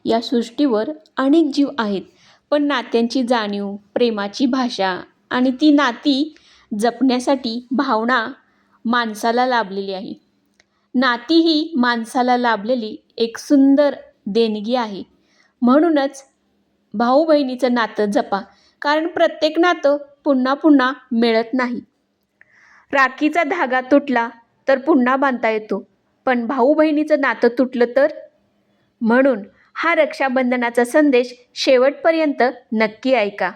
या सृष्टीवर अनेक जीव आहेत, पण नात्यांची जाणीव, प्रेमाची भाषा आणि ती नाती जपण्यासाठी भावना माणसाला लाभलेली आहे. नाती ही माणसाला लाभलेली एक सुंदर देणगी आहे. म्हणूनच भाऊ बहिणीचं नातं जपा, कारण प्रत्येक नातं पुन्हा पुन्हा मिळत नाही. राखीचा धागा तुटला तर पुन्हा बांधता येतो, पण भाऊ बहिणीचं नातं तुटलं तर? म्हणून हा रक्षाबंधनाचा संदेश शेवटपर्यंत नक्की ऐका.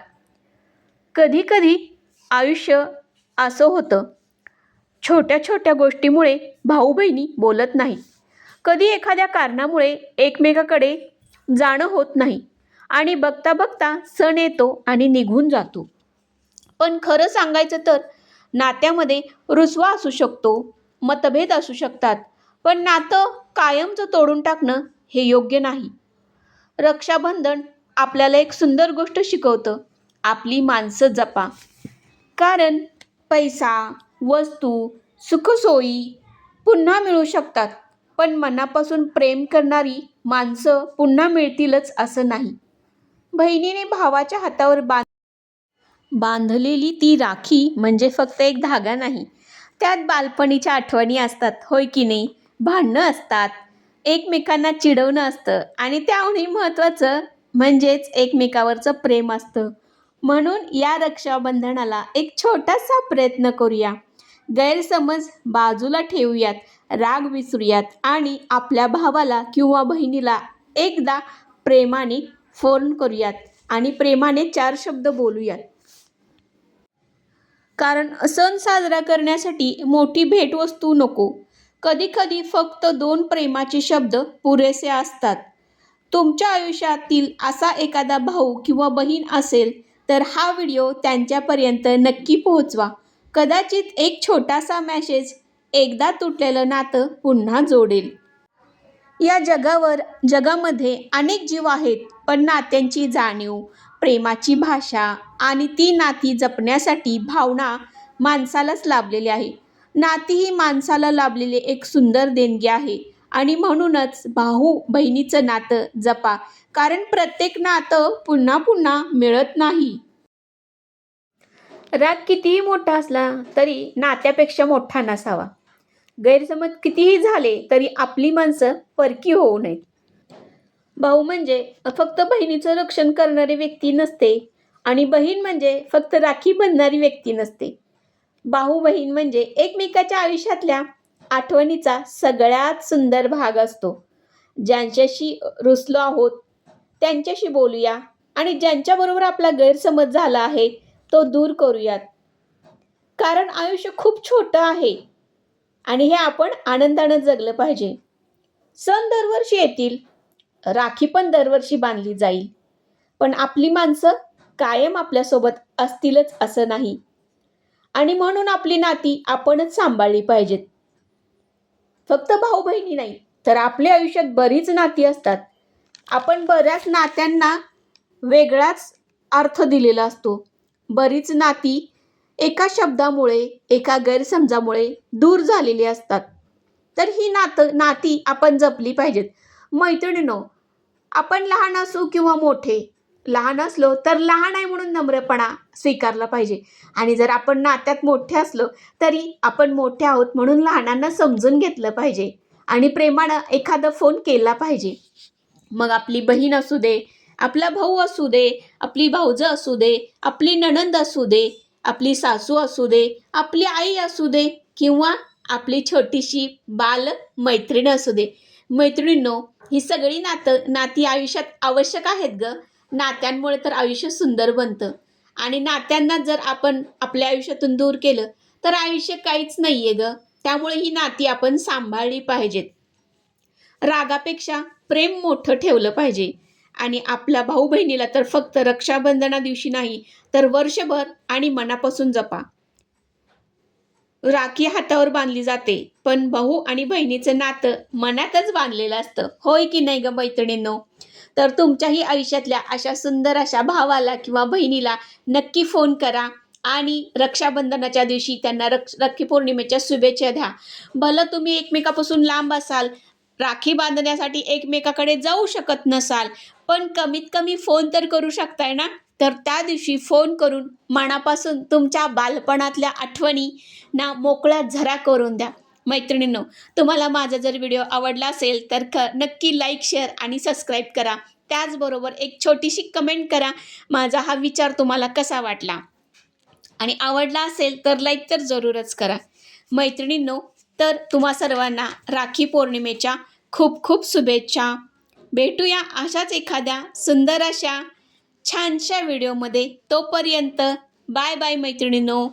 कधी कधी आयुष्य असं होतं, छोट्या छोट्या गोष्टीमुळे भाऊ बहिणी बोलत नाही. कधी एखाद्या कारणामुळे एकमेकाकडे जाणं होत नाही आणि बघता बघता सण येतो आणि निघून जातो. पण खरं सांगायचं तर नात्यामध्ये रुसवा असू शकतो, मतभेद असू शकतात, पण नातं कायमचं तोडून टाकणं हे योग्य नाही. रक्षाबंधन आपल्याला एक सुंदर गोष्ट शिकवतं, आपली माणसं जपा. कारण पैसा, वस्तू, सुखसोयी पुन्हा मिळू शकतात, पण मनापासून प्रेम करणारी माणसं पुन्हा मिळतीलच असं नाही. बहिणीने भावाच्या हातावर बांधलेली ती राखी म्हणजे फक्त एक धागा नाही, त्यात बालपणीच्या आठवणी असतात, होय की नाही? भांडणं असतात, एकमेकांना चिडवणं असतं आणि त्याहूनही महत्त्वाचं म्हणजेच एकमेकावरचं प्रेम असतं. म्हणून या रक्षाबंधनाला एक छोटासा प्रयत्न करूया. गैरसमज बाजूला ठेवूयात, राग विसरूयात आणि आपल्या भावाला किंवा बहिणीला एकदा प्रेमाने फोन करूयात आणि प्रेमाने 4 शब्द बोलूयात. कारण सण साजरा करण्यासाठी मोठी भेटवस्तू नको. कधीकधी फक्त 2 प्रेमाचे शब्द पुरेसे असतात. तुमच्या आयुष्यातील असा एखादा भाऊ किंवा बहीण असेल तर हा व्हिडिओ त्यांच्यापर्यंत नक्की पोहोचवा. कदाचित एक छोटासा मेसेज एकदा तुटलेलं नातं पुन्हा जोडेल. या जगामध्ये अनेक जीव आहेत, पण नात्यांची जाणीव, प्रेमाची भाषा आणि ती नाती जपण्यासाठी भावना माणसालाच लाभलेली आहे. नाती ही माणसाला लाभलेली एक सुंदर देणगी आहे आणि म्हणूनच भाऊ बहिणीचं नातं जपा, कारण प्रत्येक नातं पुन्हा पुन्हा मिळत नाही. राग कितीही मोठा असला तरी नात्यापेक्षा मोठा नसावा. गैरसमज कितीही झाले तरी आपली माणसं परकी होऊ नयेत. भाऊ म्हणजे फक्त बहिणीचं रक्षण करणारी व्यक्ती नसते आणि बहीण म्हणजे फक्त राखी बांधणारी व्यक्ती नसते. भाऊ बहीण म्हणजे एकमेकाच्या आयुष्यातल्या आठवणीचा सगळ्यात सुंदर भाग असतो. ज्यांच्याशी रुसलो आहोत त्यांच्याशी बोलूया आणि ज्यांच्याबरोबर आपला गैरसमज झाला आहे तो दूर करूयात. कारण आयुष्य खूप छोटं आहे आणि हे आपण आनंदानं जगलं पाहिजे. सण दरवर्षी येतील, राखी पण दरवर्षी बांधली जाईल, पण आपली माणसं कायम आपल्यासोबत असतीलच असं नाही. आणि म्हणून आपली नाती आपणच सांभाळली पाहिजेत. फक्त भाऊ बहिणी नाही तर आपल्या आयुष्यात बरीच नाती असतात. आपण बऱ्याच नात्यांना वेगळाच अर्थ दिलेला असतो. बरीच नाती एका शब्दामुळे, एका गैरसमजामुळे दूर झालेली असतात. तर ही नाती आपण जपली पाहिजेत. मैत्रिणींनो, आपण लहान असू किंवा मोठे, लहान असलो तर लहान आहे म्हणून नम्रपणा स्वीकारला पाहिजे आणि जर आपण नात्यात मोठे असलो तरी आपण मोठे आहोत म्हणून लहानांना समजून घेतलं पाहिजे आणि प्रेमानं एखादा फोन केला पाहिजे. मग आपली बहीण असू दे, आपला भाऊ असू दे, आपली भावजं असू दे, आपली नणंद असू दे, आपली सासू असू दे, आपली आई असू दे किंवा आपली छोटीशी बाल मैत्रीण असू दे. मैत्रिणींनो, ही सगळी नाती आयुष्यात आवश्यक आहेत ग. नात्यांमुळे तर आयुष्य सुंदर बनतं आणि नात्यांना जर आपण आपल्या आयुष्यातून दूर केलं तर आयुष्य काहीच नाहीये ग. त्यामुळे ही नाती आपण सांभाळली पाहिजेत. रागापेक्षा प्रेम मोठं ठेवलं पाहिजे आणि आपल्या भाऊ बहिणीला तर फक्त रक्षाबंधना दिवशी नाही तर वर्षभर आणि मनापासून जपा. राखी हातावर बांधली जाते, पण भाऊ आणि बहिणीचं नातं मनातच बांधलेलं असतं, होय की नाही ग मैत्रिणींनो? तर तुमच्याही आयुष्यातल्या अशा सुंदर अशा भावाला किंवा बहिणीला नक्की फोन करा आणि रक्षाबंधनाच्या दिवशी त्यांना राखी पौर्णिमेच्या शुभेच्छा द्या. भलं तुम्ही एकमेकापासून लांब असाल राखी बांधण्यासाठी एकमेकाकडे जाऊ शकत नसाल, पण कमीत कमी फोन तर करू शकताय ना. तर त्या दिवशी फोन करून मनापासून तुमच्या बालपणातल्या आठवणी ना मोकळ्या झरा करून द्या. मैत्रिणींनो, तुम्हाला माझा जर व्हिडिओ आवडला असेल तर नक्की लाईक, शेअर आणि सबस्क्राईब करा. त्याचबरोबर एक छोटीशी कमेंट करा, माझा हा विचार तुम्हाला कसा वाटला. आणि आवडला असेल तर लाईक तर जरूरच करा. मैत्रिणींनो, तर तुम्हा सर्वांना राखी पौर्णिमेच्या खूप खूप शुभेच्छा. भेटूया अशाच एखाद्या सुंदर अशा छानशा व्हिडिओमध्ये. तोपर्यंत बाय बाय मैत्रिणींनो.